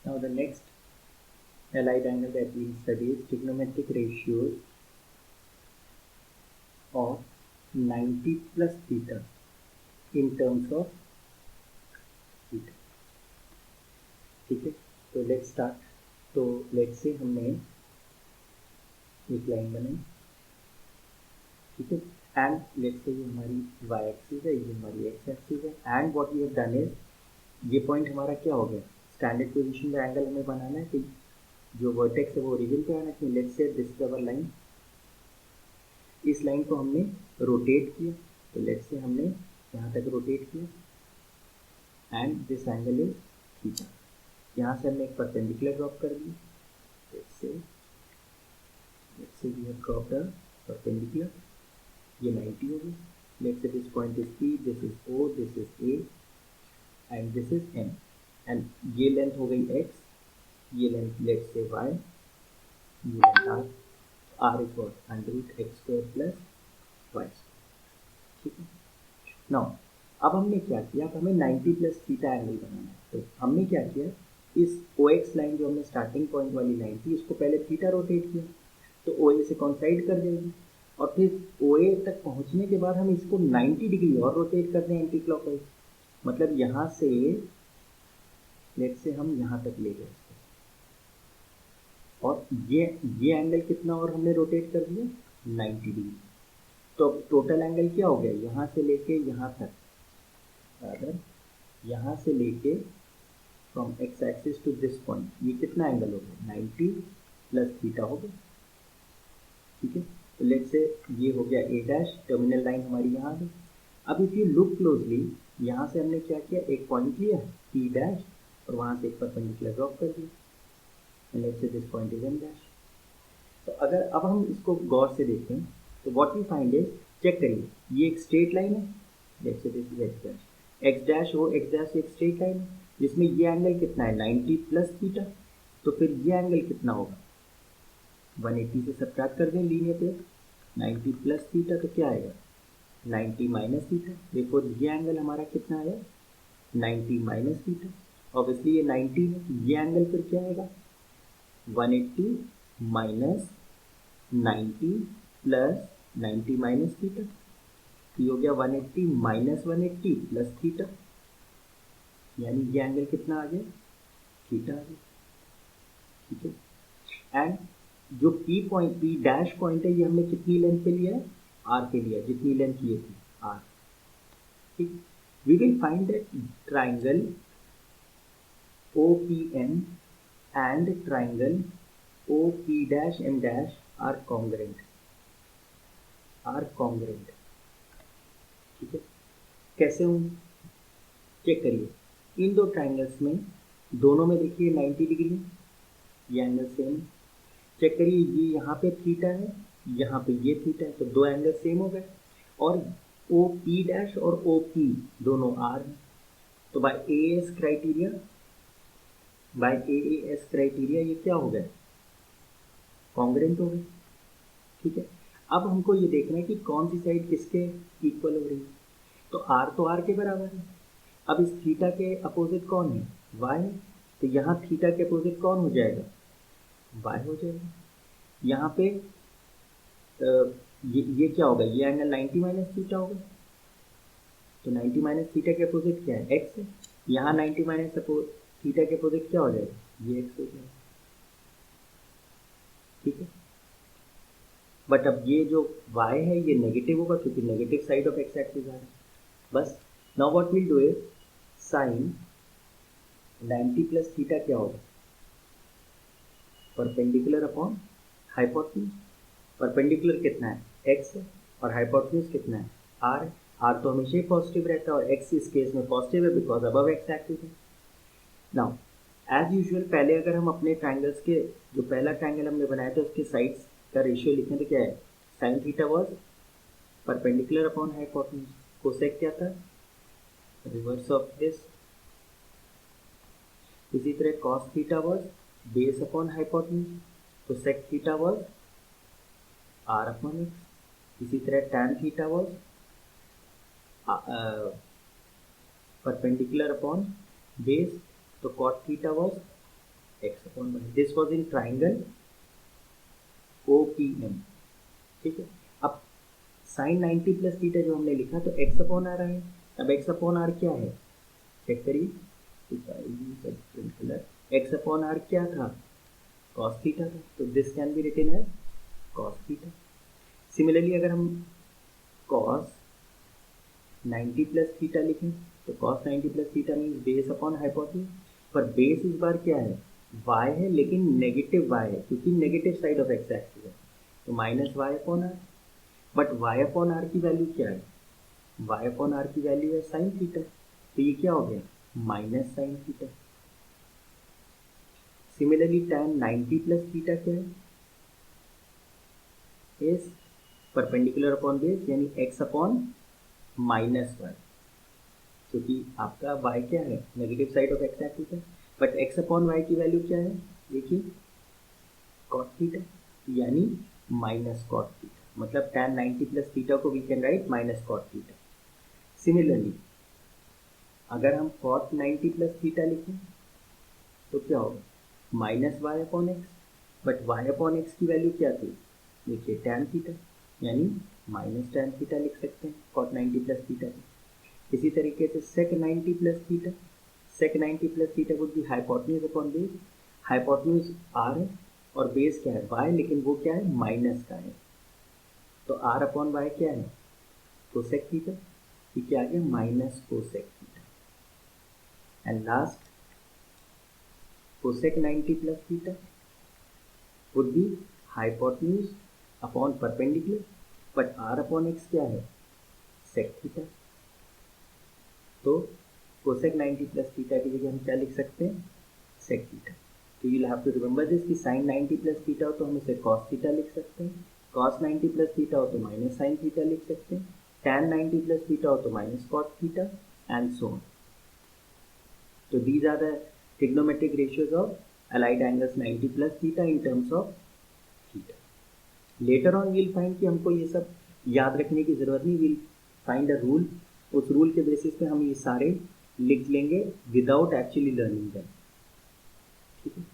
Now the next allied angle that we study is trigonometric ratios of 90 plus theta in terms of theta. ठीक है, तो let's start. तो let's say हमने एक line बनाई, ठीक है, एंड लेट्स से ये हमारी y एक्सिस है, ये हमारी x एक्सिस है, and what we have done is ये पॉइंट हमारा क्या हो गया, स्टैंडर्ड पोजीशन पे एंगल हमें बनाना है कि जो वर्टेक्स है वो ओरिजिन पे आना चाहिए. Let's say this is our line, इस लाइन को हमने रोटेट किया, तो लेट्स से हमने यहाँ तक रोटेट किया and this angle is theta. यहाँ से हमने एक परपेंडिकुलर ड्रॉप कर दिया. Let's say we have dropped a perpendicular, ये 90 हो गई. Let's say this point is P, this is O, this is A and this is M, and ये लेंथ हो गई x, ये लेंथ लेट्स से y, ये length r is what √x² plus y. ठीक है. नाउ अब हमने क्या किया, अब हमें 90 प्लस थीटा एंगल बनाना है. तो हमने क्या किया, इस OX लाइन जो हमने स्टार्टिंग पॉइंट वाली लाइन थी इसको पहले थीटा रोटेट किया, तो OA से कॉन्साइड कर देगी, और फिर OA तक पहुंचने के बाद हम इसको 90 डिग्री और रोटेट कर दें एंटी क्लॉकवाइज. मतलब यहाँ से लेट्स से हम यहाँ तक ले गए इसको, और ये एंगल कितना और हमने रोटेट कर दिया 90 डिग्री. तो अब टोटल एंगल क्या हो गया, यहाँ से लेके यहाँ तक, अगर यहाँ से लेके from x axis to this point, ये कितना एंगल हो गया 90 प्लस थीटा हो गया. ठीक है, तो लेट्स से ये हो गया A डैश, टर्मिनल लाइन हमारी यहाँ है. अब इफ यू लुक क्लोजली, यहाँ से हमने क्या किया, एक पॉइंट लिया P डैश और वहाँ से एक परपेंडिकुलर ड्रॉप कर दिया, let's say this point is M dash. तो अगर अब हम इसको गौर से देखें तो what we find is, check करिए, ये एक स्ट्रेट लाइन है, let's say this is x dash, x dash हो, x डैश एक स्ट्रेट लाइन है जिसमें ये एंगल कितना है 90 प्लस थीटा. तो फिर ये एंगल कितना होगा, 180 से सब्ट्रैक्ट कर दें लीनियर पे, 90 प्लस थीटा तो क्या आएगा 90 माइनस थीटा. देखो ये एंगल हमारा कितना है 90 माइनस थीटा, ऑब्वियसली ये 90 है, तो ये एंगल फिर क्या आएगा 180 माइनस 90 प्लस 90 माइनस थीटा. ये हो गया 180 माइनस 180 प्लस थीटा, यानी ये एंगल कितना आ गया थीटा आ गया. ठीक है, एंड जो P point, P dash point है, ये हमने कितनी लेंथ पे लिया है, R पे लिया, जितनी लेंथ ये थी R. ठीक, we will find that triangle OPM and triangle OP dash M dash are congruent. ठीक है, कैसे होंगे चेक करिए. इन दो ट्राइंगल्स में दोनों में देखिए 90 डिग्री, ये एंगल सेम. चेक करिए, ये यहाँ पे थीटा है, यहाँ पे ये थीटा है, तो दो एंगल सेम हो गए. और OP डैश और OP दोनों R हैं, तो बाय AAS क्राइटेरिया ये क्या हो गए कॉन्ग्रुएंट हो गए. ठीक है, अब हमको ये देखना है कि कौन सी साइड किसके इक्वल हो रही है. तो R तो R के बराबर है. अब इस थीटा के अपोजिट कौन है y, तो यहाँ थीटा के अपोजिट कौन हो जाएगा y हो जाएगा. यहाँ पे ये क्या होगा, ये एंगल 90 माइनस थीटा होगा, तो 90 माइनस थीटा के अपोजिट क्या है x है. यहाँ 90 माइनस थीटा के अपोजिट क्या हो जाएगा, ये x हो जाएगा. ठीक है, बट अब ये जो y है ये नेगेटिव होगा क्योंकि negative side of x axis आ रहा है. बस now what will do is sine 90 plus theta क्या होगा, परपेंडिकुलर अपॉन हाइपोटेन्यूज. परपेंडिकुलर कितना है x है और हाइपोटेन्यूज कितना है r है. r तो हमेशा ही पॉजिटिव रहता है और x इस केस में पॉजिटिव है बिकॉज अबव x एक्सिस है. नाउ एज यूजुअल पहले अगर हम अपने ट्राइंगल्स के, जो पहला ट्राइंगल हमने बनाया था उसके साइड्स का रेशियो लिखें तो क्या है, sine theta was perpendicular upon hypotenuse, cosec क्या था रिवर्स ऑफ दिस. इसी तरह cos theta was base upon hypotenuse, तो sec theta was r upon x. इसी तरह tan theta was perpendicular upon base, तो cot theta was x upon y. This was in triangle OPM, ठीक है। अब sign 90 plus theta जो हमने लिखा तो x अपॉन आर है। अब x अपॉन आर क्या है, चेक करिए, x अपॉन आर क्या था, कॉस थीटा था, तो this can be written as cos theta. Similarly अगर हम कॉस 90 प्लस थीटा लिखें तो cos 90 plus theta means base upon hypotenuse, पर बेस इस बार क्या है, y है, लेकिन नेगेटिव y है क्योंकि negative side of x axis है, तो minus y upon r. But y upon r की वैल्यू क्या है, y अपॉन आर की वैल्यू है साइन थीटा, तो ये क्या हो गया, minus sine theta. Similarly tan 90 plus theta क्या है, इज परपेंडिकुलर अपॉन बेस यानी x अपॉन माइनस वाई, क्योंकि आपका y क्या है, negative side of x axis है, बट x अपॉन वाई की वैल्यू क्या है, देखिए कॉट थीटा यानी माइनस कॉट थीटा, मतलब tan 90 प्लस थीटा को we can write minus cot theta. Similarly अगर हम कॉट 90 प्लस थीटा लिखें तो क्या होगा, minus y upon x, but y upon x की वैल्यू क्या थी, देखिए tan थीटा यानी माइनस tan थीटा लिख सकते हैं कॉट 90 प्लस थीटा को। इसी तरीके से sec 90 plus theta, sec 90 plus theta would be hypotenuse upon base, hypotenuse r है और बेस क्या है वाई, लेकिन वो क्या है माइनस का है, तो आर अपॉन वाई क्या है कोसेक थीटा, ये क्या आ गया minus cosec theta. And last cosec 90 plus theta would be hypotenuse upon perpendicular, but r upon x क्या है सेक थीटा, तो कोसेक 90 प्लस थीटा की जगह हम क्या लिख सकते हैं सेक थीटा। तो you have to remember this कि साइन 90 प्लस थीटा हो तो हम इसे कॉस थीटा लिख सकते हैं, कॉस 90 प्लस थीटा हो तो माइनस साइन थीटा लिख सकते हैं, tan 90 प्लस थीटा हो तो minus cot theta and so on. तो these are the trigonometric ratios of allied angles 90 plus theta in terms of theta. Later on we'll find कि हमको ये सब याद रखने की ज़रूरत नहीं, we'll find a rule, उस रूल के बेसिस पे हम ये सारे लिख लेंगे विदाउट एक्चुअली लर्निंग देम, ठीक है।